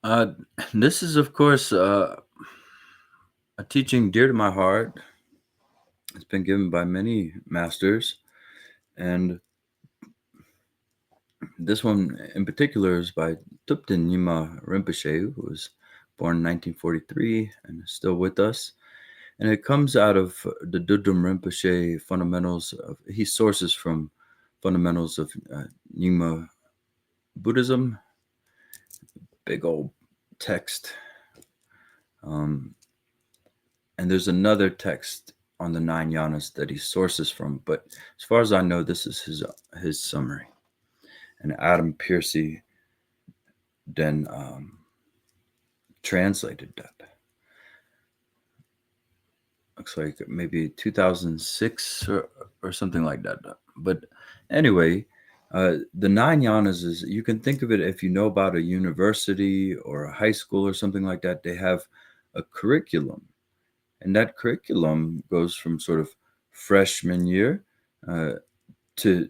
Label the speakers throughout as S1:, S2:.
S1: Uh, this is, of course, a teaching dear to my heart. It's been given by many masters, and this one in particular is by Thubten Nyima Rinpoche, who was born in 1943 and is still with us. And it comes out of the Dudum Rinpoche fundamentals. He sources from fundamentals of Nyima Buddhism. Big old text. And there's another text on the 9 yanas that he sources from. But as far as I know, this is his summary. And Adam Pearcey then translated that. Looks like maybe 2006 or something like that. But anyway, the 9 yanas is, you can think of it, if you know about a university or a high school or something like that, they have a curriculum. And that curriculum goes from sort of freshman year to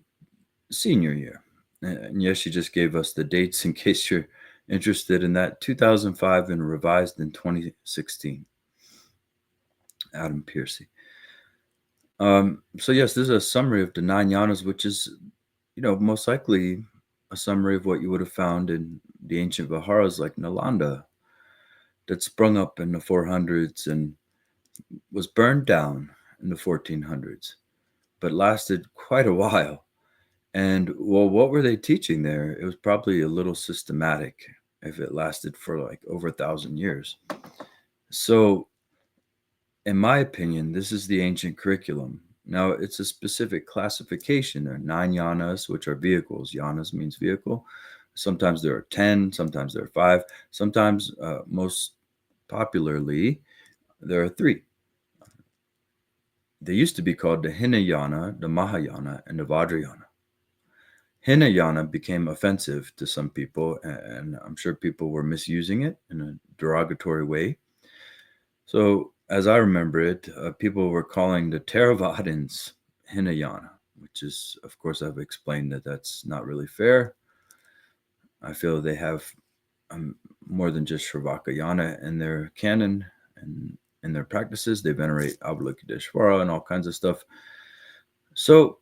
S1: senior year. And yes, she just gave us the dates in case you're interested in that. 2005 and revised in 2016. Adam Pearcey. So yes, this is a summary of the 9 yanas, which is, most likely a summary of what you would have found in the ancient Viharas like Nalanda, that sprung up in the 400s and was burned down in the 1400s, but lasted quite a while. And well, what were they teaching there? It was probably a little systematic if it lasted for like over 1,000 years. So, in my opinion, this is the ancient curriculum. Now, it's a specific classification. There are 9 yanas, which are vehicles. Yanas means vehicle. Sometimes there are 10, sometimes there are 5, sometimes, most popularly, there are 3. They used to be called the Hinayana, the Mahayana, and the Vajrayana. Hinayana became offensive to some people, and I'm sure people were misusing it in a derogatory way. So, as I remember it, people were calling the Theravadins Hinayana, which is, of course, I've explained that that's not really fair. I feel they have more than just Shravakayana in their canon and in their practices. They venerate Avalokiteshvara and all kinds of stuff. So,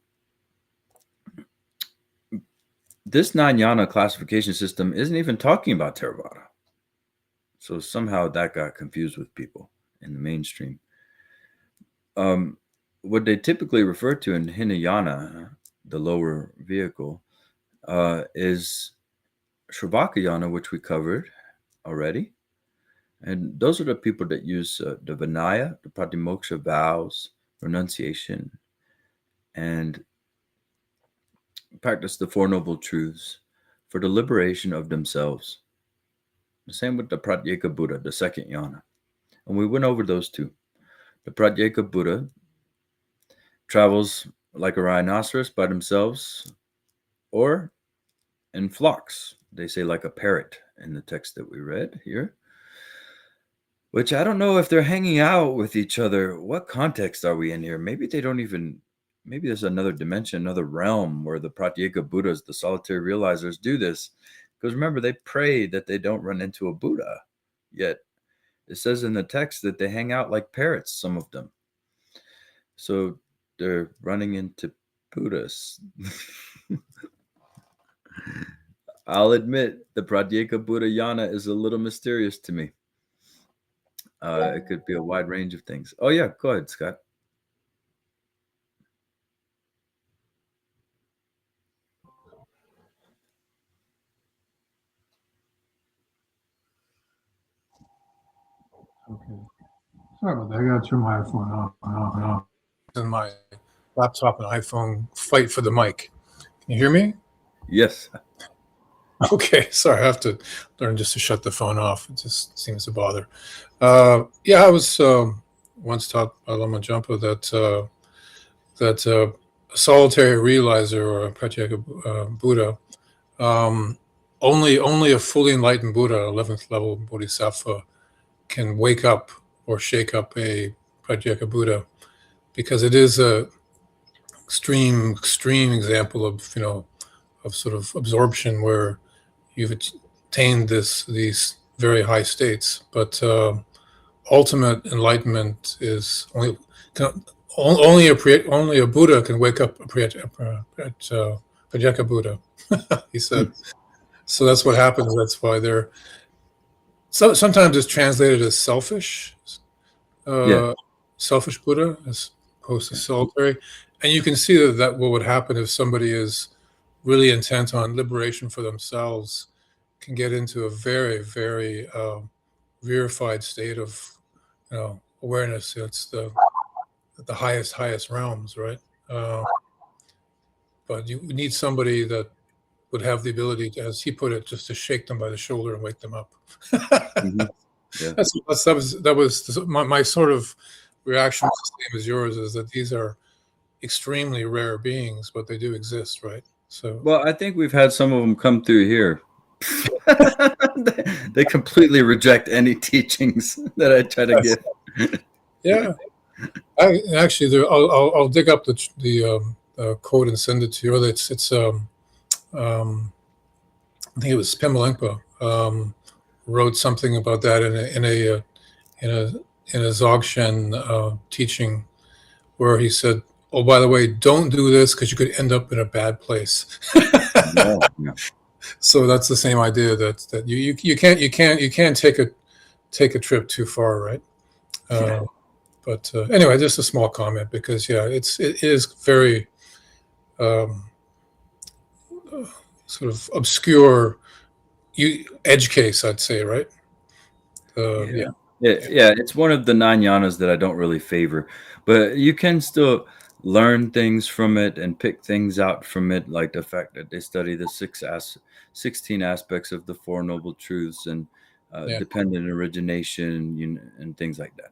S1: this 9 yana classification system isn't even talking about Theravada. So somehow that got confused with people in the mainstream. What they typically refer to in Hinayana, the lower vehicle, is Shravakayana, which we covered already. And those are the people that use the Vinaya, the Pratimoksha vows, renunciation, and practice the Four Noble Truths for the liberation of themselves. The same with the Pratyeka Buddha, the second yana. And we went over those two. The Pratyeka Buddha travels like a rhinoceros by themselves or in flocks. They say like a parrot in the text that we read here. Which I don't know if they're hanging out with each other. What context are we in here? Maybe they don't even, maybe there's another dimension, another realm where the Pratyeka Buddhas, the solitary realizers, do this. Because remember, they pray that they don't run into a Buddha. Yet it says in the text that they hang out like parrots, some of them. So they're running into Buddhas. I'll admit the Pratyeka Buddha yana is a little mysterious to me. It could be a wide range of things. Oh, yeah, go ahead, Scott.
S2: Okay. Sorry about that. I got to turn my iPhone off and off and off. And my laptop and iPhone fight for the mic. Can you hear me?
S1: Yes.
S2: Okay. Sorry, I have to learn just to shut the phone off. It just seems to bother. Yeah, I was once taught by Lama Jampa that a solitary realizer or a Pratyeka Buddha, only a fully enlightened Buddha, 11th level Bodhisattva, can wake up or shake up a Pratyeka Buddha, because it is a extreme example of of sort of absorption where you've attained these very high states. But ultimate enlightenment is only a Buddha can wake up Pratyeka Buddha. He said. So that's what happens. That's why they're sometimes it's translated as selfish. Selfish Buddha as opposed to solitary. And you can see that what would happen if somebody is really intent on liberation for themselves can get into a very, very rarefied state of awareness. It's the highest realms, right? But you need somebody that would have the ability to, as he put it, just to shake them by the shoulder and wake them up.
S1: Mm-hmm. Yeah.
S2: That was my sort of reaction, the same as yours, is that these are extremely rare beings, but they do exist, right? So,
S1: well, I think we've had some of them come through here. They completely reject any teachings that I try to give.
S2: Yeah, I'll dig up the quote and send it to you. It's I think it was Pimalenpa wrote something about that in a Dzogchen teaching, where he said, "Oh, by the way, don't do this because you could end up in a bad place."
S1: Yeah.
S2: So that's the same idea that you can't take a trip too far, right? But anyway, just a small comment, because it is very sort of obscure edge case, I'd say, right?
S1: Yeah, it's one of the 9 yanas that I don't really favor, but you can still learn things from it and pick things out from it, like the fact that they study the 16 aspects of the Four Noble Truths and dependent origination, and things like that.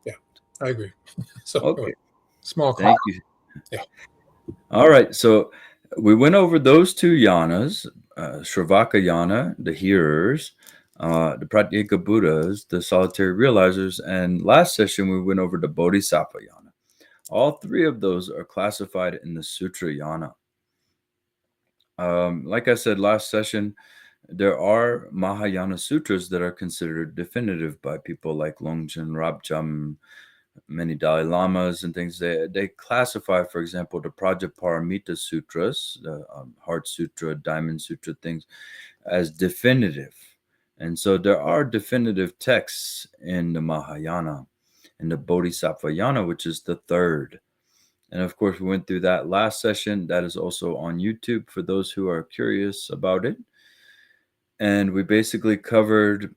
S2: Yeah, I agree. So,
S1: okay,
S2: small
S1: comment. Thank you.
S2: Yeah.
S1: All right, so we went over those 2 yanas, Shravaka yana, the hearers, the Pratyeka Buddhas, the solitary realizers, and last session we went over the Bodhisattva yana. All 3 of those are classified in the Sutra yana. Like I said last session, there are Mahayana sutras that are considered definitive by people like Longchen Rabjam, many Dalai Lamas and things. They classify, for example, the Prajaparamita sutras, the Heart Sutra, Diamond Sutra, things as definitive. And so there are definitive texts in the Mahayana, in the Bodhisattva yana, which is the 3rd. And of course, we went through that last session. That is also on YouTube for those who are curious about it. And we basically covered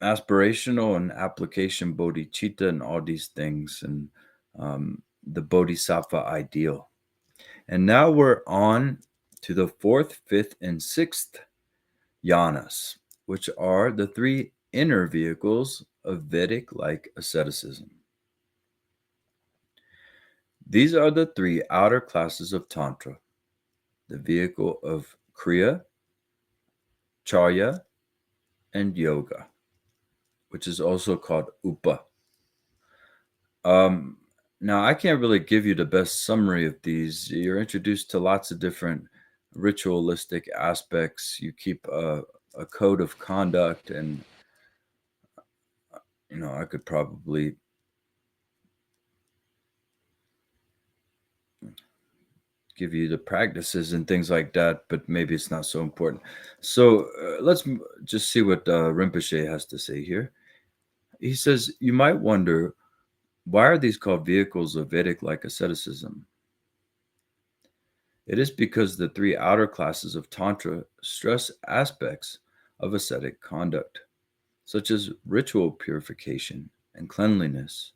S1: aspirational and application bodhicitta and all these things, and the Bodhisattva ideal. And now we're on to the 4th, 5th, and 6th yanas, which are the 3 inner vehicles of Vedic-like asceticism. These are the 3 outer classes of Tantra, the vehicle of Kriya, Charya, and Yoga, which is also called Upa. Now, I can't really give you the best summary of these. You're introduced to lots of different ritualistic aspects. You keep a code of conduct, and I could probably give you the practices and things like that, but maybe it's not so important. So let's just see what Rinpoche has to say here. He says, you might wonder, why are these called vehicles of Vedic-like asceticism? It is because the 3 outer classes of Tantra stress aspects of ascetic conduct, such as ritual purification and cleanliness.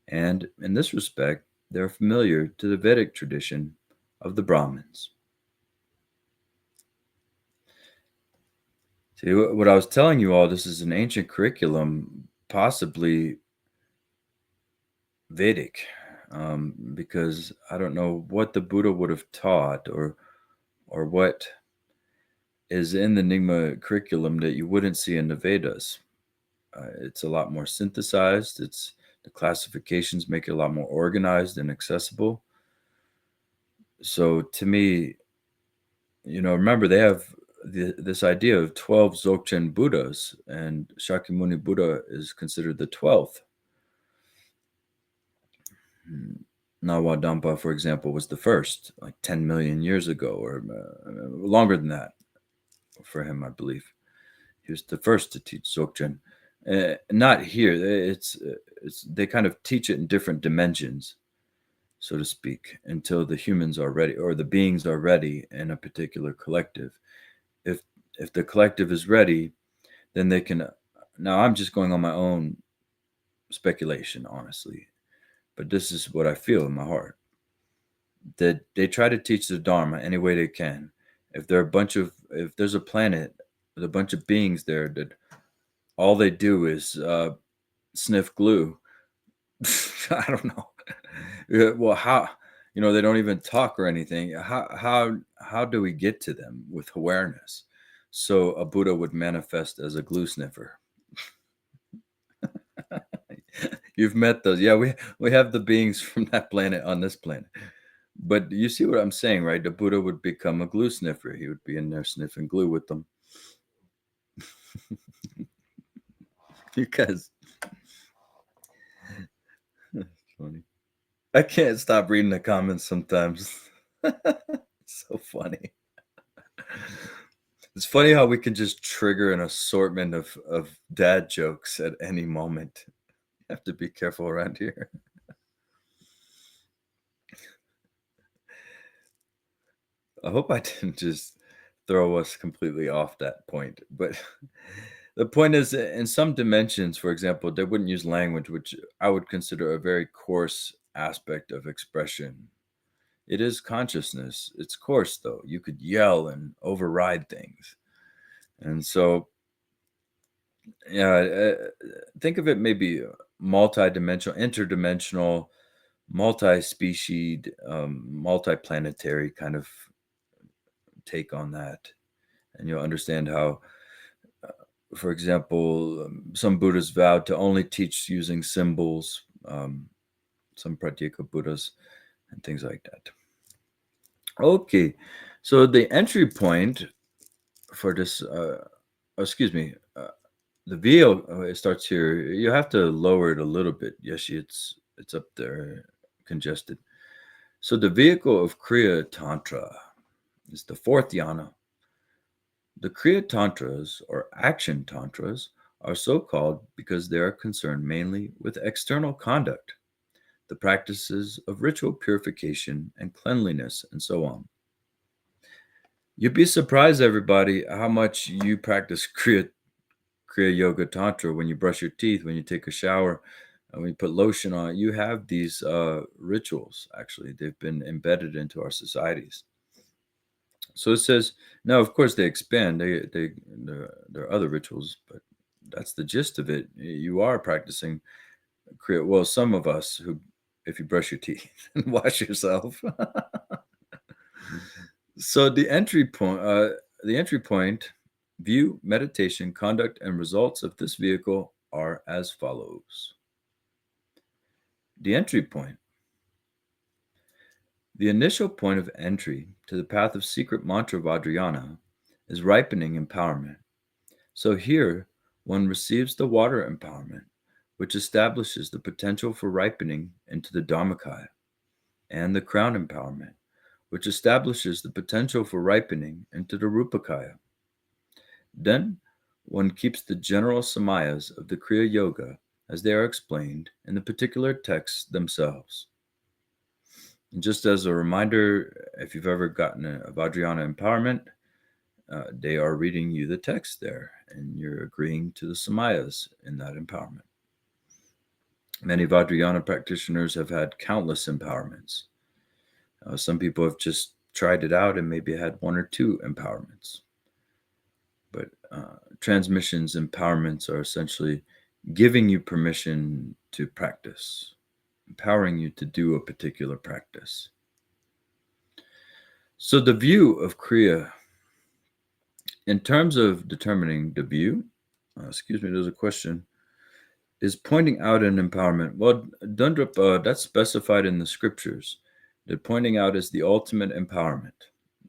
S1: And in this respect, they're familiar to the Vedic tradition of the Brahmins. See, what I was telling you all, this is an ancient curriculum, possibly Vedic, because I don't know what the Buddha would have taught or what is in the Nyima curriculum that you wouldn't see in the Vedas. It's a lot more synthesized. The classifications make it a lot more organized and accessible. So to me, remember, they have this idea of 12 Dzogchen Buddhas, and Shakyamuni Buddha is considered the 12th. Nawa Dampa, for example, was the first, like 10 million years ago, or longer than that for him, I believe. He was the first to teach Dzogchen. Not here. They kind of teach it in different dimensions, so to speak, until the humans are ready, or the beings are ready in a particular collective. If the collective is ready, then they can. Now, I'm just going on my own speculation, honestly, but this is what I feel in my heart. That they try to teach the Dharma any way they can. If there's a planet with a bunch of beings there that all they do is sniff glue, I don't know. Well, how, they don't even talk or anything. How do we get to them with awareness? So a Buddha would manifest as a glue sniffer. You've met those. Yeah, we have the beings from that planet on this planet. But you see what I'm saying, right? The Buddha would become a glue sniffer. He would be in there sniffing glue with them. Because that's funny. I can't stop reading the comments sometimes. It's so funny. It's funny how we can just trigger an assortment of dad jokes at any moment. You have to be careful around here. I hope I didn't just throw us completely off that point. But the point is, in some dimensions, for example, they wouldn't use language, which I would consider a very coarse aspect of expression. It is consciousness. It's coarse, though. You could yell and override things. And so, yeah, think of it maybe multi-dimensional, interdimensional, multi-species, multi-planetary kind of take on that. And you'll understand how, for example, some Buddhas vowed to only teach using symbols, some Pratyeka Buddhas, and things like that. Okay, so the entry point for this, the vehicle, it starts here. You have to lower it a little bit. Yeshi, it's up there, congested. So the vehicle of Kriya Tantra is the fourth yana. The Kriya Tantras, or action tantras, are so called because they are concerned mainly with external conduct, the practices of ritual purification and cleanliness, and so on. You'd be surprised, everybody, how much you practice Kriya Yoga Tantra when you brush your teeth, when you take a shower, when you put lotion on. You have these rituals, actually. They've been embedded into our societies. So it says, now, of course, they expand. There are other rituals, but that's the gist of it. You are practicing Kriya. Well, some of us who, if you brush your teeth and wash yourself. So the entry point, view, meditation, conduct, and results of this vehicle are as follows. The entry point. The initial point of entry to the path of secret mantra Vajrayana is ripening empowerment. So here, one receives the water empowerment, which establishes the potential for ripening into the Dharmakaya, and the crown empowerment, which establishes the potential for ripening into the Rupakaya. Then, one keeps the general samayas of the Kriya Yoga as they are explained in the particular texts themselves. And just as a reminder, if you've ever gotten a Vajrayana empowerment, they are reading you the text there, and you're agreeing to the samayas in that empowerment. Many Vajrayana practitioners have had countless empowerments. Some people have just tried it out and maybe had one or two empowerments. But transmissions, empowerments are essentially giving you permission to practice, empowering you to do a particular practice. So the view of Kriya, in terms of determining the view, there's a question, is pointing out an empowerment. Well, Dundrup, that's specified in the scriptures, that pointing out is the ultimate empowerment.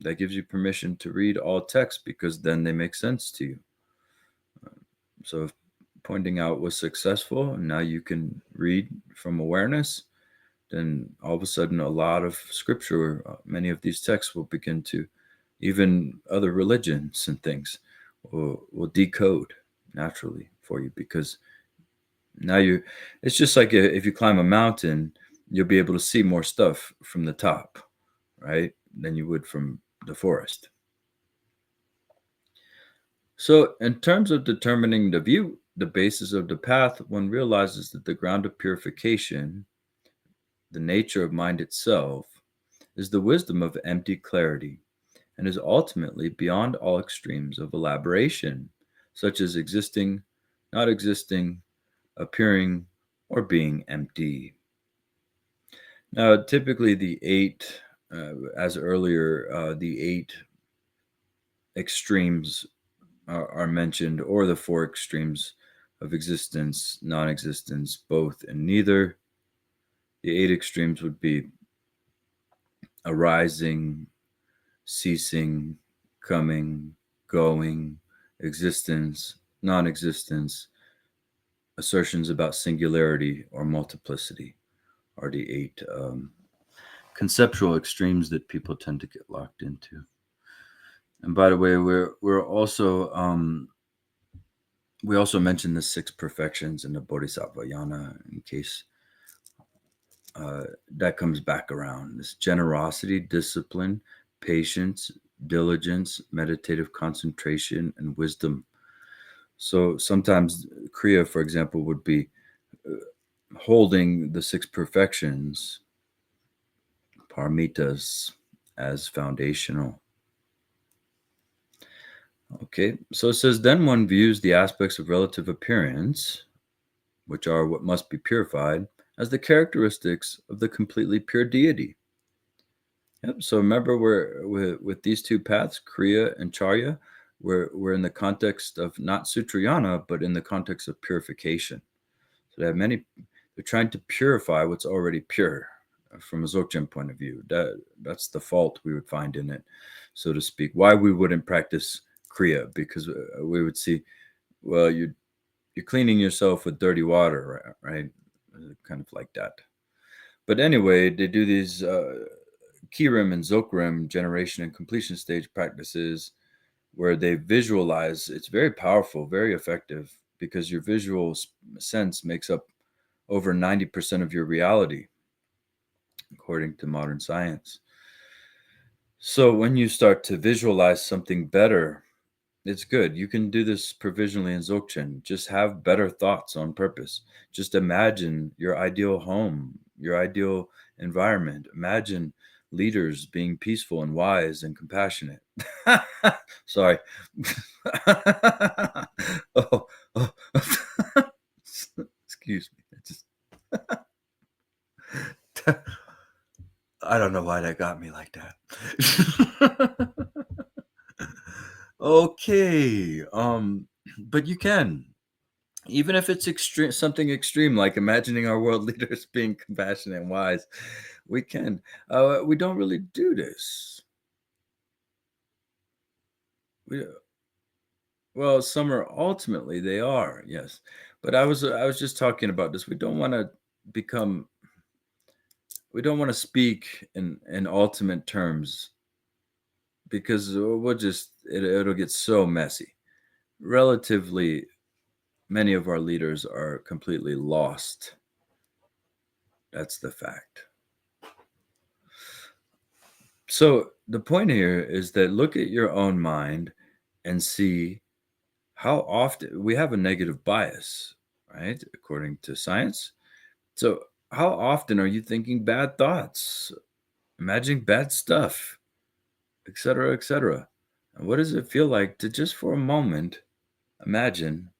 S1: That gives you permission to read all texts because then they make sense to you. So if pointing out was successful, and now you can read from awareness, then all of a sudden a lot of scripture, many of these texts will begin to, even other religions and things, will decode naturally for you, because now it's just like if you climb a mountain, you'll be able to see more stuff from the top, right, than you would from the forest. So in terms of determining the view, the basis of the path, one realizes that the ground of purification, the nature of mind itself, is the wisdom of empty clarity, and is ultimately beyond all extremes of elaboration, such as existing, not existing, appearing, or being empty. Now, typically the eight, as earlier, the eight extremes are mentioned, or the four extremes of existence, non-existence, both and neither. The eight extremes would be arising, ceasing, coming, going, existence, non-existence, assertions about singularity or multiplicity are the eight conceptual extremes that people tend to get locked into. And by the way, we're also we also mentioned the six perfections in the Bodhisattva yana, in case that comes back around. This generosity, discipline, patience, diligence, meditative concentration, and wisdom. So sometimes Kriya, for example, would be holding the six perfections, paramitas, as foundational. Okay, so it says, then one views the aspects of relative appearance, which are what must be purified, as the characteristics of the completely pure deity. Yep. So remember, with these two paths, Kriya and Charya, we're in the context of not Sutrayana, but in the context of purification. So they're trying to purify what's already pure from a Dzogchen point of view. That's the fault we would find in it, so to speak. Why we wouldn't practice Kriya, because we would see, well, you're cleaning yourself with dirty water, right? Kind of like that. But anyway, they do these Kirim and Dzogchen generation and completion stage practices where they visualize. It's very powerful, very effective, because your visual sense makes up over 90% of your reality, according to modern science. So when you start to visualize something better, it's good. You can do this provisionally in Dzogchen. Just have better thoughts on purpose. Just imagine your ideal home, your ideal environment. Imagine leaders being peaceful and wise and compassionate. Sorry. oh. Excuse me. I don't know why that got me like that. Okay. But you can, even if it's extreme, something extreme, like imagining our world leaders being compassionate and wise, we can. We don't really do this. Well, some are ultimately, they are, yes. But I was just talking about this. We don't want to speak in ultimate terms, because we'll just it'll get so messy. Relatively, many of our leaders are completely lost. That's the fact. So the point here is that look at your own mind and see how often we have a negative bias, right? According to science. So how often are you thinking bad thoughts, imagining bad stuff, etc., etc.? And what does it feel like to just for a moment imagine,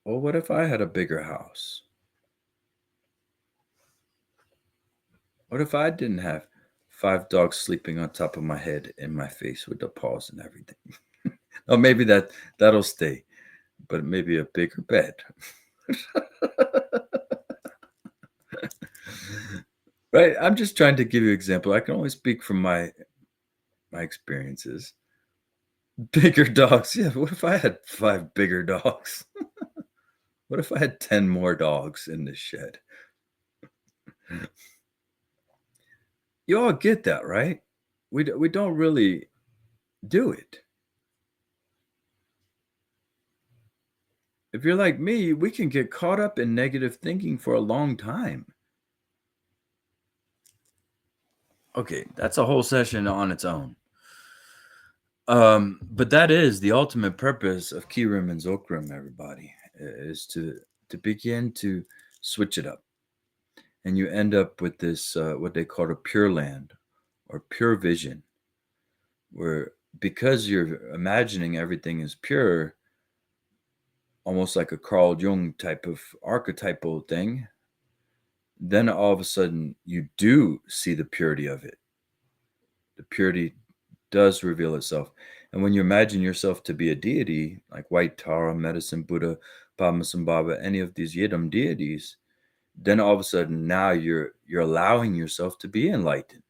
S1: well, what if I had a bigger house? What if I didn't have 5 dogs sleeping on top of my head and my face with the paws and everything? Oh, maybe that'll stay, but maybe a bigger bed. Right? I'm just trying to give you an example. I can only speak from my experiences. Bigger dogs. Yeah, what if I had 5 bigger dogs? What if I had 10 more dogs in this shed? You all get that, right? We don't really do it. If you're like me, we can get caught up in negative thinking for a long time. Okay, that's a whole session on its own. But that is the ultimate purpose of Kirim and Zokrim, everybody, is to begin to switch it up. And you end up with this, what they call a pure land or pure vision, where because you're imagining everything is pure, almost like a Carl Jung type of archetypal thing, then all of a sudden you do see the purity of it. The purity does reveal itself. And when you imagine yourself to be a deity, like White Tara, Medicine Buddha, Padmasambhava, any of these Yidam deities, then all of a sudden now you're allowing yourself to be enlightened.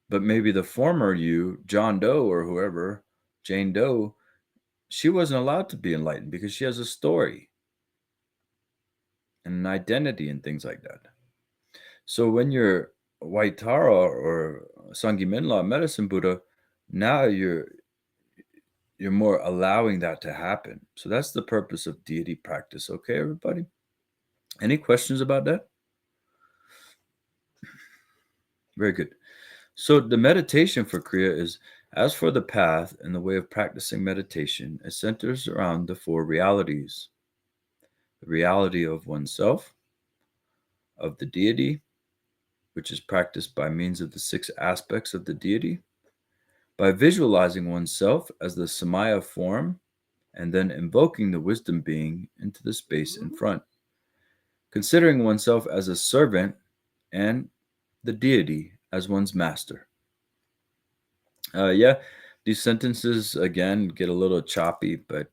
S1: But maybe the former you, John Doe or whoever, Jane Doe, she wasn't allowed to be enlightened because she has a story and an identity and things like that. So when you're White Tara or Sangye Minla, Medicine Buddha, now you're more allowing that to happen. So that's the purpose of deity practice. Okay, everybody? Any questions about that? Very good. So the meditation for Kriya is, as for the path and the way of practicing meditation, it centers around the 4 realities: the reality of oneself, of the deity, which is practiced by means of the 6 aspects of the deity, by visualizing oneself as the Samaya form, and then invoking the wisdom being into the space in front, considering oneself as a servant and the deity as one's master. Yeah, these sentences, again, get a little choppy, but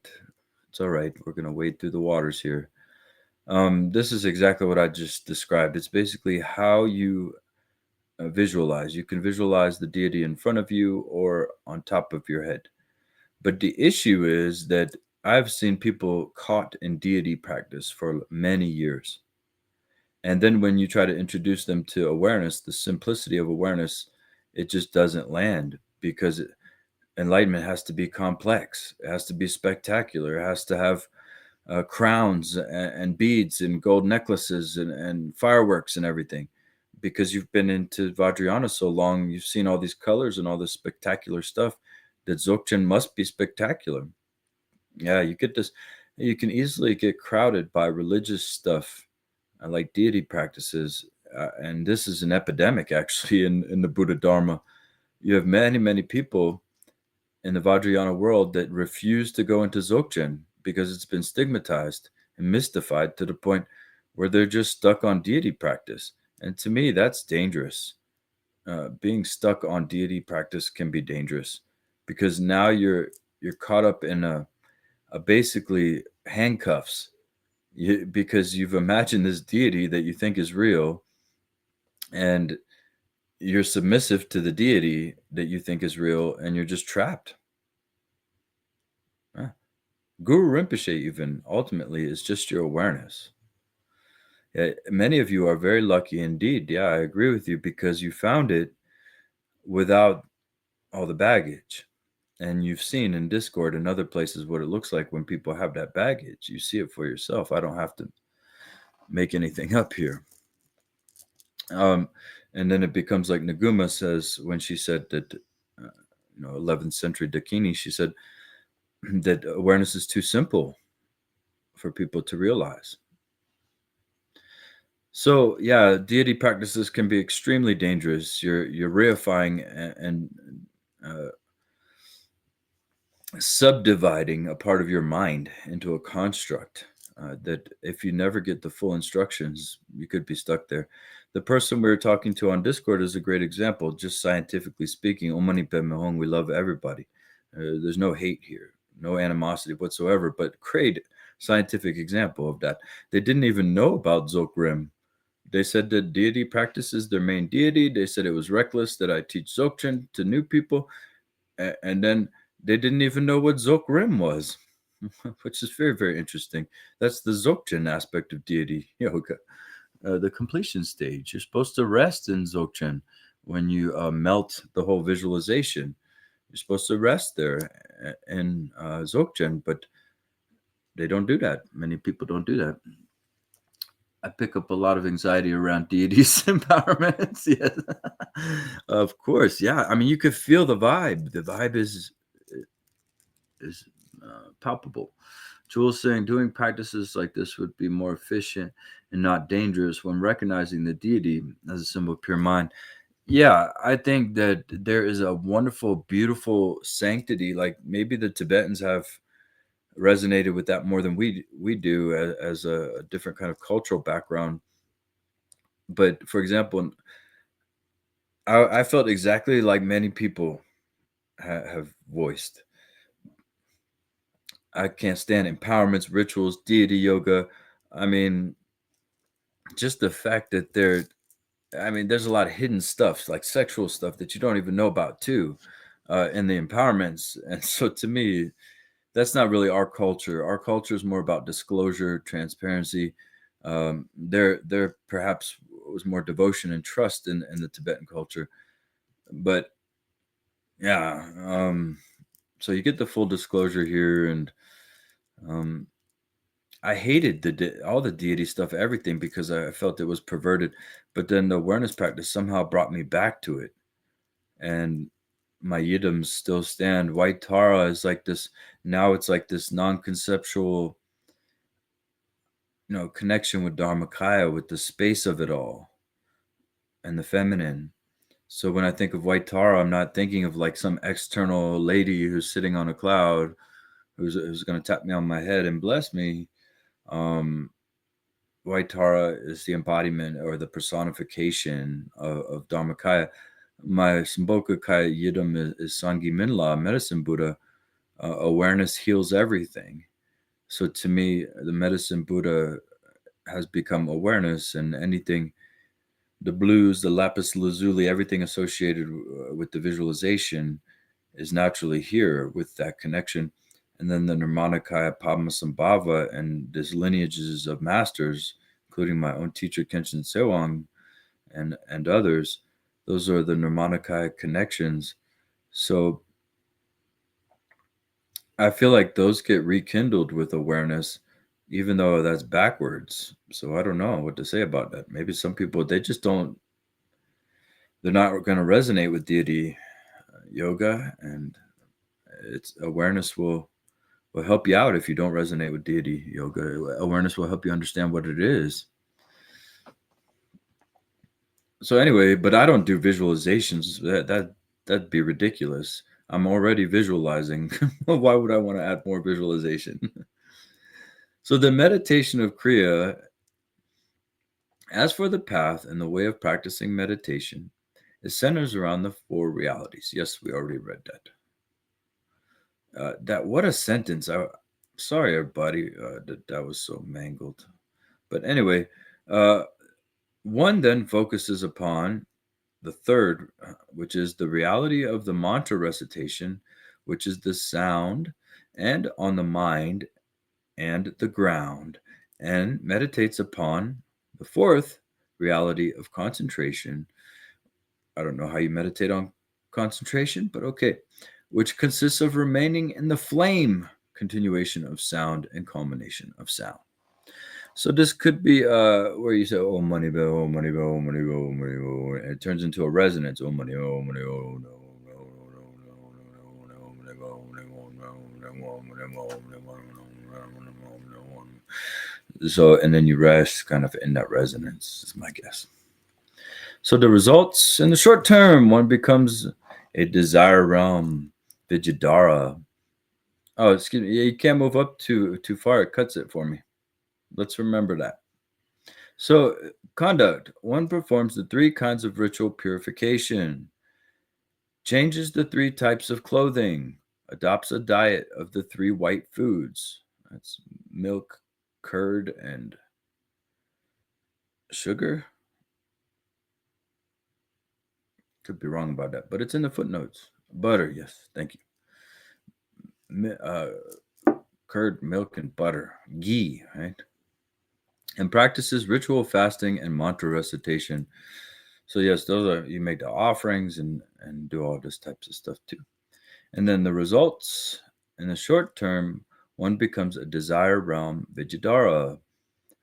S1: it's all right. We're going to wade through the waters here. This is exactly what I just described. It's basically how you visualize. You can visualize the deity in front of you or on top of your head. But the issue is that I've seen people caught in deity practice for many years. And then when you try to introduce them to awareness, the simplicity of awareness, it just doesn't land, because enlightenment has to be complex. It has to be spectacular. It has to have crowns and beads and gold necklaces and fireworks and everything. Because you've been into Vajrayana so long, you've seen all these colors and all this spectacular stuff, that Dzogchen must be spectacular. Yeah, you get this. You can easily get crowded by religious stuff, like deity practices. And this is an epidemic, actually, in the Buddha Dharma. You have many, many people in the Vajrayana world that refuse to go into Dzogchen because it's been stigmatized and mystified to the point where they're just stuck on deity practice. And to me, that's dangerous. Being stuck on deity practice can be dangerous, because now you're caught up in a basically handcuffs, because you've imagined this deity that you think is real, and you're submissive to the deity that you think is real, and you're just trapped. Guru Rinpoche, even ultimately, is just your awareness. Yeah, many of you are very lucky indeed. Yeah, I agree with you, because you found it without all the baggage. And you've seen in Discord and other places what it looks like when people have that baggage. You see it for yourself. I don't have to make anything up here. And then it becomes like Naguma says when she said that, 11th century Dakini, she said that awareness is too simple for people to realize. So yeah, deity practices can be extremely dangerous. You're reifying and subdividing a part of your mind into a construct that if you never get the full instructions, you could be stuck there. The person we were talking to on Discord is a great example. Just scientifically speaking, Om Mani Padme Hum, we love everybody. There's no hate here, no animosity whatsoever, but great scientific example of that. They didn't even know about Dzogchen. They said that deity practices their main deity. They said it was reckless that I teach Dzogchen to new people. And then they didn't even know what Dzogchen was, which is very, very interesting. That's the Dzogchen aspect of deity yoga, the completion stage. You're supposed to rest in Dzogchen when you melt the whole visualization. You're supposed to rest there in Dzogchen, but they don't do that. Many people don't do that. I pick up a lot of anxiety around deities empowerments. Yes, of course. Yeah, I mean, you could feel the vibe. The vibe is palpable. Jules saying doing practices like this would be more efficient and not dangerous when recognizing the deity as a symbol of pure mind. Yeah, I think that there is a wonderful, beautiful sanctity. Like maybe the Tibetans have resonated with that more than we do as a different kind of cultural background. But for example, I felt exactly like many people have voiced. I can't stand empowerments, rituals, deity yoga. I mean, just the fact that there's a lot of hidden stuff, like sexual stuff that you don't even know about too, in the empowerments. And so to me, that's not really our culture. Our culture is more about disclosure, transparency. There perhaps was more devotion and trust in the Tibetan culture. But yeah, so you get the full disclosure here, and I hated all the deity stuff, everything, because I felt it was perverted. But then the awareness practice somehow brought me back to it, and my yidams still stand. White Tara is like this. Now it's like this non-conceptual, connection with Dharmakaya, with the space of it all and the feminine. So when I think of White Tara, I'm not thinking of like some external lady who's sitting on a cloud, who's going to tap me on my head and bless me. White Tara is the embodiment or the personification of Dharmakaya. My Samboka Kaya Yidam is Sanghi Minla, medicine Buddha. Awareness heals everything. So to me, the medicine Buddha has become awareness, and anything, the blues, the lapis lazuli, everything associated with the visualization is naturally here with that connection. And then the Nirmanakaya Padmasambhava and these lineages of masters, including my own teacher Kenshin Sewang and others, those are the Nirmanakaya connections. So I feel like those get rekindled with awareness, even though that's backwards. So I don't know what to say about that. Maybe some people, they're not going to resonate with deity yoga, and its awareness will help you out if you don't resonate with deity yoga. Awareness will help you understand what it is. So anyway, but I don't do visualizations. That'd be ridiculous. I'm already visualizing. Why would I want to add more visualization? So the meditation of Kriya, as for the path and the way of practicing meditation, it centers around the four realities. Yes, we already read that. What a sentence! Sorry, everybody, that was so mangled. But anyway, one then focuses upon the third, which is the reality of the mantra recitation, which is the sound, and on the mind and the ground, and meditates upon the fourth reality of concentration. I don't know how you meditate on concentration, but okay, which consists of remaining in the flame continuation of sound and culmination of sound. So this could be where you say, "Oh, money bill, oh, money bill, oh, money bill, oh, money bill," and it turns into a resonance. Oh, money, oh, money, oh, no, so, and then you rest kind of in that resonance, is my guess. So the results in the short term, one becomes a desire realm, Vidyadhara. Oh, excuse me. Yeah, you can't move up too far. It cuts it for me. Let's remember that. So, conduct. One performs the three kinds of ritual purification, changes the three types of clothing, adopts a diet of the three white foods. That's milk, curd, and sugar. Could be wrong about that, but it's in the footnotes. Butter, yes, thank you. Curd, milk, and butter, ghee, right? And practices ritual fasting and mantra recitation. So yes, those are, you make the offerings and do all this types of stuff too. And then the results in the short term, one becomes a desire realm Vidyadhara,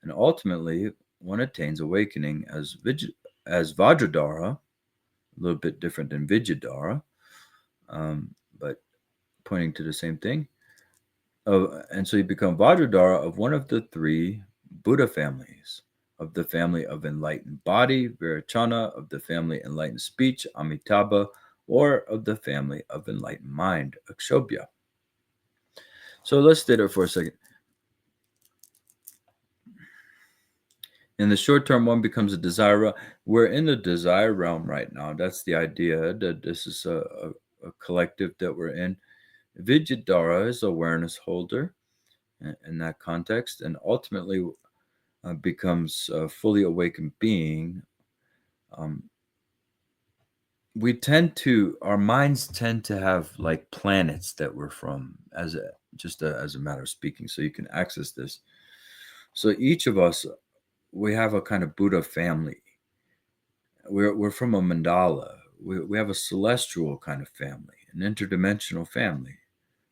S1: and ultimately one attains awakening as Vajradhara, a little bit different than Vidyadhara, but pointing to the same thing. And so you become Vajradhara of one of the three Buddha families, of the family of enlightened body, Virachana, of the family enlightened speech, Amitabha, or of the family of enlightened mind, Akshobhya. So let's stay there for a second. In the short term, one becomes a desire. We're in the desire realm right now. That's the idea, that this is a collective that we're in. Vidyadhara is awareness holder in that context, and ultimately becomes a fully awakened being. Our minds tend to have like planets that we're from, as a matter of speaking, so you can access this. So each of us, we have a kind of Buddha family. We're from a mandala. We have a celestial kind of family, an interdimensional family.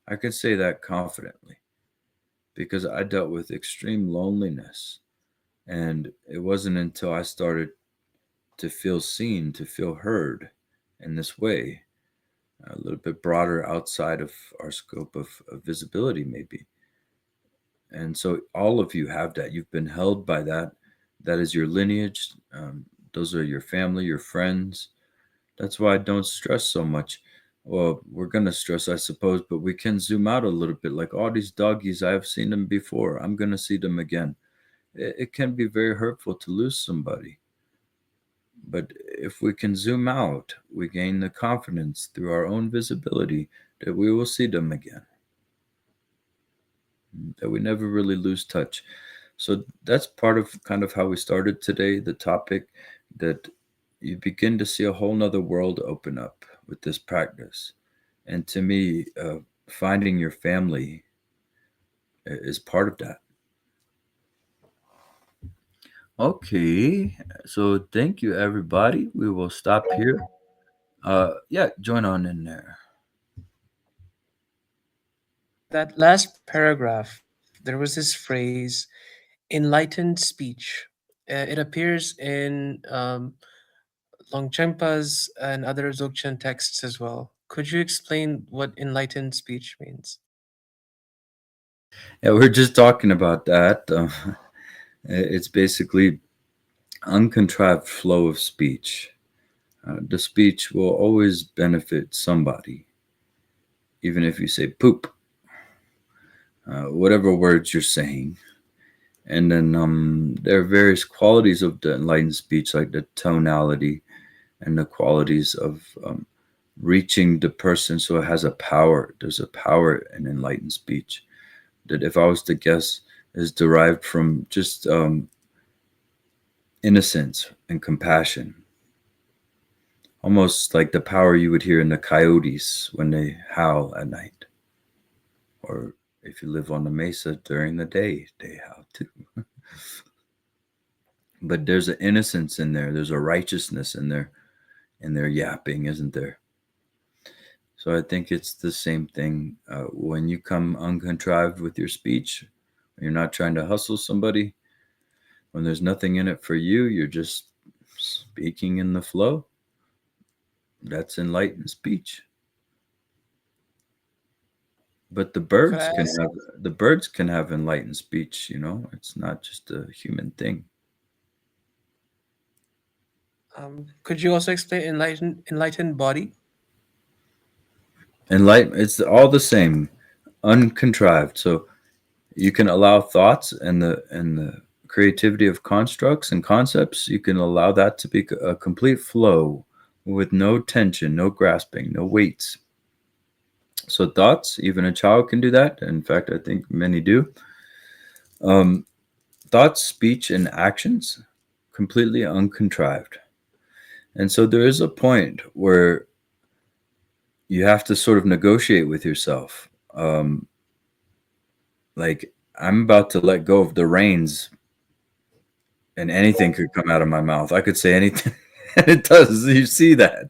S1: I can say that confidently because I dealt with extreme loneliness. And it wasn't until I started to feel seen, to feel heard in this way, a little bit broader outside of our scope of visibility, maybe. And so all of you have that. You've been held by that. That is your lineage. Those are your family, your friends. That's why I don't stress so much. Well, we're going to stress, I suppose, but we can zoom out a little bit. Like all these doggies, I have seen them before. I'm going to see them again. It can be very hurtful to lose somebody. But if we can zoom out, we gain the confidence through our own visibility that we will see them again, that we never really lose touch. So that's part of kind of how we started today, the topic, that you begin to see a whole nother world open up with this practice. And to me, finding your family is part of that. Okay, so thank you, everybody. We will stop here. Yeah, join on in there.
S3: That last paragraph, there was this phrase, enlightened speech. It appears in Longchenpa's and other Dzogchen texts as well. Could you explain what enlightened speech means?
S1: Yeah, we're just talking about that. It's basically uncontrived flow of speech. The speech will always benefit somebody, even if you say poop, whatever words you're saying. And then there are various qualities of the enlightened speech, like the tonality and the qualities of reaching the person, so it has a power. There's a power in enlightened speech that, if I was to guess, is derived from just innocence and compassion. Almost like the power you would hear in the coyotes when they howl at night. Or if you live on the mesa during the day, they howl too. But there's an innocence in there. There's a righteousness in their yapping, isn't there? So I think it's the same thing when you come uncontrived with your speech. When you're not trying to hustle somebody. When there's nothing in it for you, you're just speaking in the flow. That's enlightened speech. But the birds can have enlightened speech. It's not just a human thing.
S3: Could you also explain enlightened body?
S1: It's all the same, uncontrived. So you can allow thoughts and the creativity of constructs and concepts. You can allow that to be a complete flow with no tension, no grasping, no weights. So thoughts, even a child can do that. In fact, I think many do. Thoughts, speech, and actions, completely uncontrived. And so there is a point where you have to sort of negotiate with yourself. Like, I'm about to let go of the reins, and anything could come out of my mouth. I could say anything, and it does. You see that.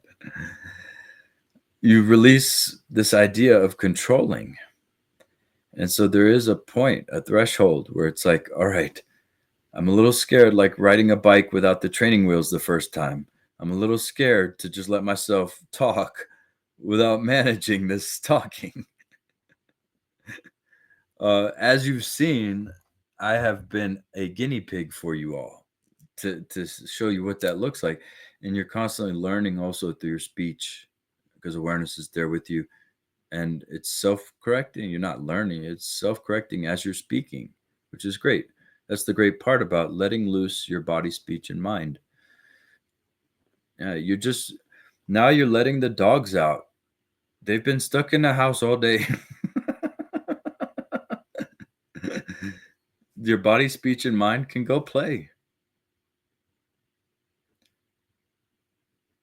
S1: You release this idea of controlling. And so there is a point, a threshold where it's like, all right, I'm a little scared, like riding a bike without the training wheels the first time. I'm a little scared to just let myself talk without managing this talking. As you've seen, I have been a guinea pig for you all to show you what that looks like. And you're constantly learning also through your speech, because awareness is there with you. And it's self-correcting. You're not learning. It's self-correcting as you're speaking, which is great. That's the great part about letting loose your body, speech, and mind. Yeah, now you're letting the dogs out. They've been stuck in the house all day. Your body, speech, and mind can go play.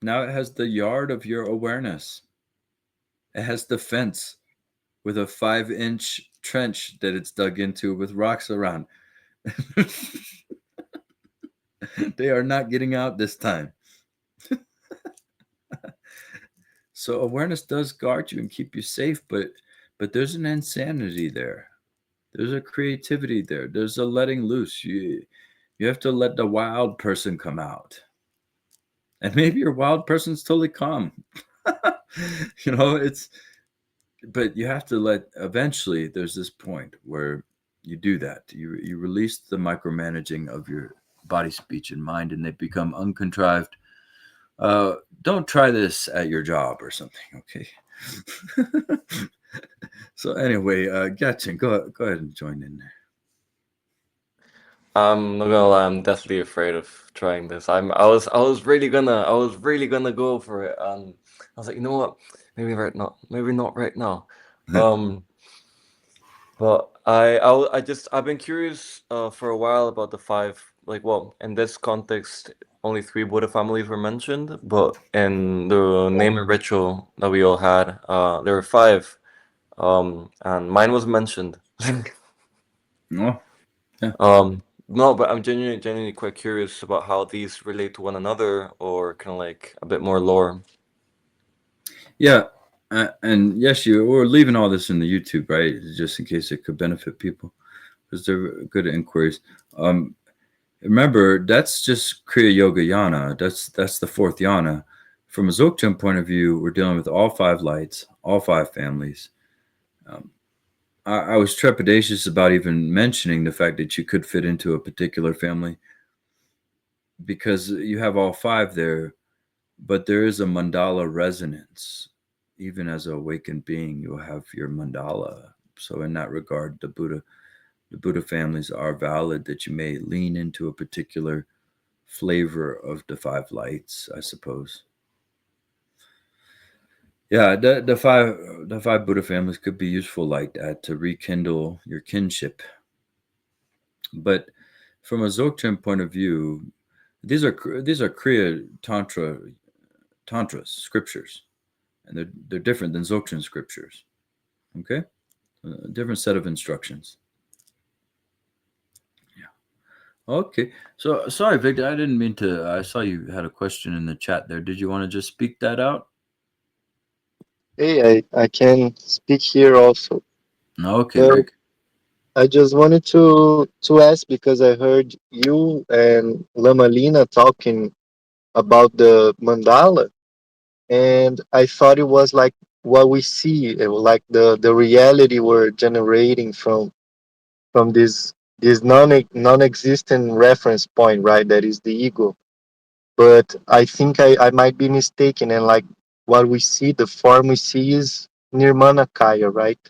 S1: Now it has the yard of your awareness. It has the fence with a 5-inch trench that it's dug into with rocks around. They are not getting out this time. So awareness does guard you and keep you safe, but there's an insanity there. There's a creativity there. There's a letting loose. You have to let the wild person come out. And maybe your wild person's totally calm. But you have to eventually there's this point where you do that. You release the micromanaging of your body, speech, and mind, and they become uncontrived. Don't try this at your job or something, okay? So anyway, Gatchen, go ahead and join in there.
S4: I'm not gonna lie, I'm deathly afraid of trying this. I was really gonna go for it. I was like, you know what? Maybe not right now. But I've been curious for a while about the 5. Like, well, in this context, only 3 Buddha families were mentioned, but in the naming ritual that we all had, there were 5, and mine was mentioned.
S1: Oh, yeah.
S4: No, but I'm genuinely quite curious about how these relate to one another, or kind of like a bit more lore.
S1: Yeah, and yes, we're leaving all this in the YouTube, right? Just in case it could benefit people, because they're good inquiries. Remember, that's just Kriya Yoga Yana. That's the 4th yana. From a Dzogchen point of view, we're dealing with all 5 lights, all 5 families. I was trepidatious about even mentioning the fact that you could fit into a particular family, because you have all 5 there, but there is a mandala resonance. Even as an awakened being, you'll have your mandala. So in that regard, the Buddha families are valid, that you may lean into a particular flavor of the 5 lights, I suppose. Yeah, the five Buddha families could be useful like that to rekindle your kinship. But from a Dzogchen point of view, these are Kriya Tantra scriptures, and they're different than Dzogchen scriptures. Okay, a different set of instructions. Yeah. Okay. So sorry, Victor, I didn't mean to. I saw you had a question in the chat there. Did you want to just speak that out?
S5: Hey, I can speak here also.
S1: Okay,
S5: Well,
S1: very good.
S5: I just wanted to ask, because I heard you and Lama Lina talking about the mandala, and I thought it was like what we see, like the reality we're generating from this non-existent reference point, right? That is the ego. But I think I might be mistaken, and like what we see, the form we see is Nirmanakaya, right?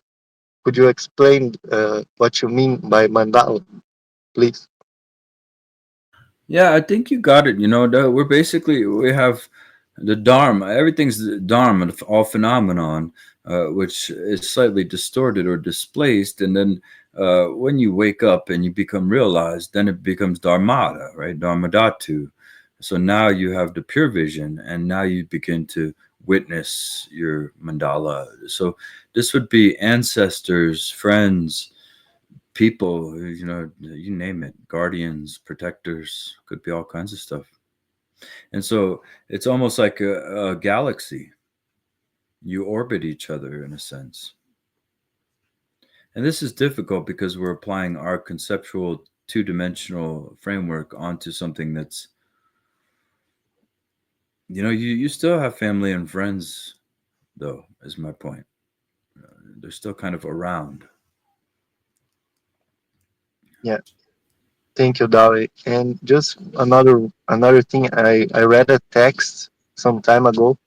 S5: Could you explain what you mean by mandala, please?
S1: Yeah, I think you got it. We have the Dharma. Everything's the Dharma, all phenomenon, which is slightly distorted or displaced. And then when you wake up and you become realized, then it becomes Dharmata, right? Dharmadhatu. So now you have the pure vision, and now you begin to witness your mandala. So this would be ancestors, friends, people, you name it, guardians, protectors, could be all kinds of stuff. And so it's almost like a galaxy. You orbit each other in a sense. And this is difficult because we're applying our conceptual two-dimensional framework onto something that's, you still have family and friends, though, is my point. They're still kind of around.
S5: Yeah. Thank you, Dali. And just another thing, I read a text some time ago,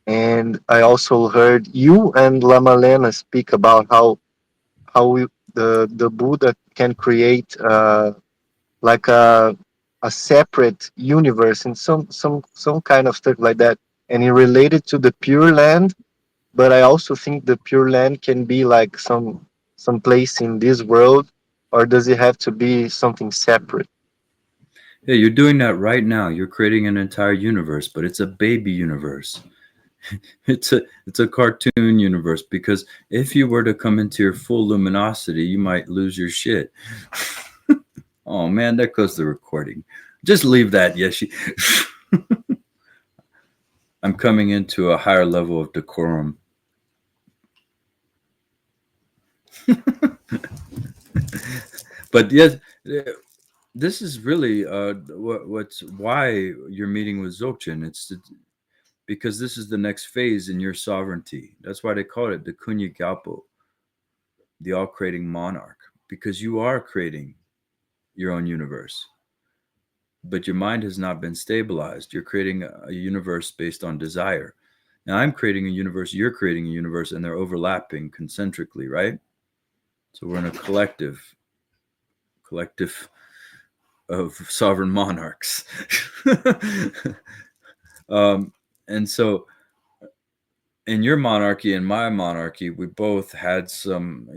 S5: and I also heard you and Lama Lena speak about how the Buddha can create like a separate universe and some kind of stuff like that, and it related to the Pure Land. But I also think the Pure Land can be like some place in this world, or does it have to be something separate?
S1: Yeah, you're doing that right now. You're creating an entire universe, but it's a baby universe. It's a cartoon universe, because if you were to come into your full luminosity, you might lose your shit. Oh man, there goes the recording. Just leave that, Yeshi. I'm coming into a higher level of decorum. But yes, this is really what's why you're meeting with Dzogchen. Because this is the next phase in your sovereignty. That's why they call it the Kunya Galpo, the all-creating monarch, because you are creating your own universe. But your mind has not been stabilized. You're creating a universe based on desire. Now I'm creating a universe, you're creating a universe, and they're overlapping concentrically, right? So we're in a collective of sovereign monarchs. And so in your monarchy and my monarchy, we both had some,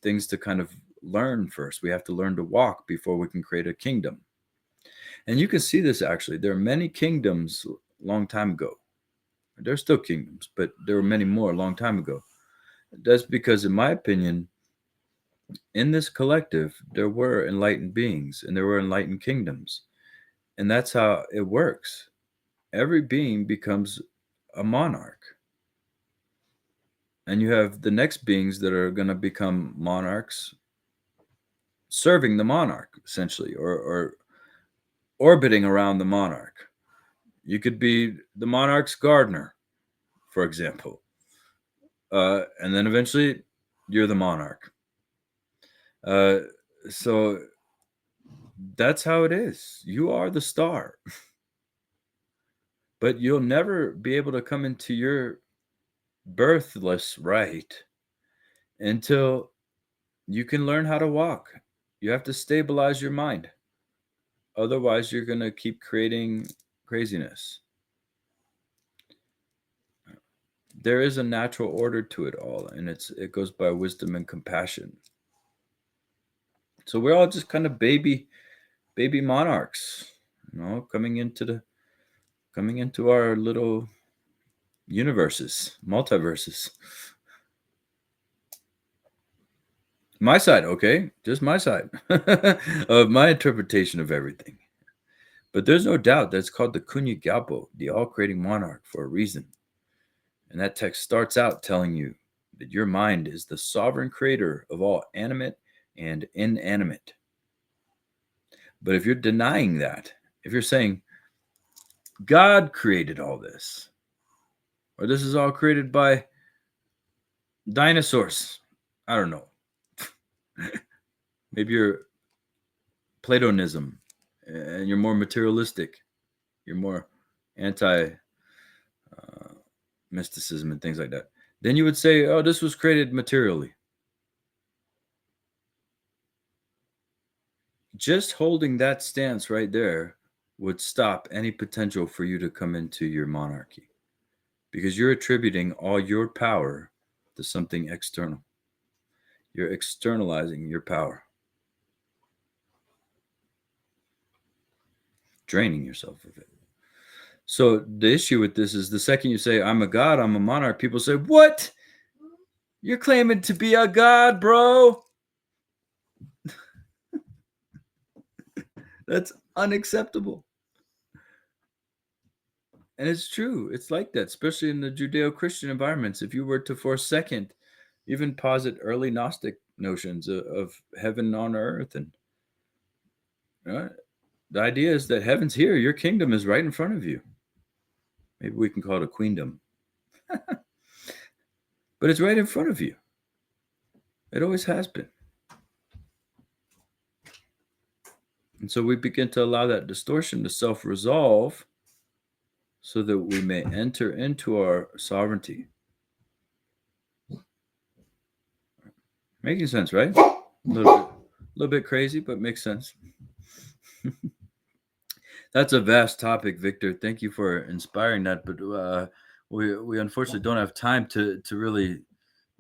S1: things to kind of learn first. We have to learn to walk before we can create a kingdom. And you can see this actually. There are many kingdoms a long time ago. There's still kingdoms, but there were many more a long time ago. That's because, in my opinion, in this collective, there were enlightened beings and there were enlightened kingdoms. And that's how it works. Every being becomes a monarch. And you have the next beings that are going to become monarchs serving the monarch, essentially, or orbiting around the monarch. You could be the monarch's gardener, for example. And then eventually you're the monarch. So that's how it is. You are the star. But you'll never be able to come into your birthless right until you can learn how to walk. You have to stabilize your mind. Otherwise, you're going to keep creating craziness. There is a natural order to it all, and it goes by wisdom and compassion. So we're all just kind of baby monarchs, coming into our little universes, multiverses. My side, okay? Just my side of my interpretation of everything. But there's no doubt that's called the Kunya Galpo, the all-creating monarch, for a reason. And that text starts out telling you that your mind is the sovereign creator of all animate and inanimate. But if you're denying that, if you're saying God created all this, or this is all created by dinosaurs, I don't know. Maybe you're Platonism and you're more materialistic. You're more anti mysticism and things like that. Then you would say, oh, this was created materially. Just holding that stance right there would stop any potential for you to come into your monarchy, because you're attributing all your power to something external. You're externalizing your power. draining yourself of it. So the issue with this is the second you say, I'm a god, I'm a monarch, people say, what? You're claiming to be a god, bro. That's unacceptable. And it's true. It's like that, especially in the Judeo-Christian environments. If you were to for a second even posit early Gnostic notions of heaven on earth, and the idea is that heaven's here. Your kingdom is right in front of you. Maybe we can call it a queendom. But it's right in front of you. It always has been. And so we begin to allow that distortion to self-resolve so that we may enter into our sovereignty. Making sense, right? A little bit crazy, but makes sense. That's a vast topic, Victor. Thank you for inspiring that. But we unfortunately don't have time to really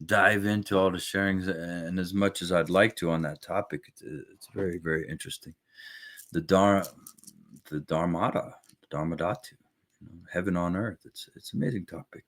S1: dive into all the sharings and as much as I'd like to on that topic. It's very, very interesting. The Dharmadhatu, heaven on earth. It's an amazing topic.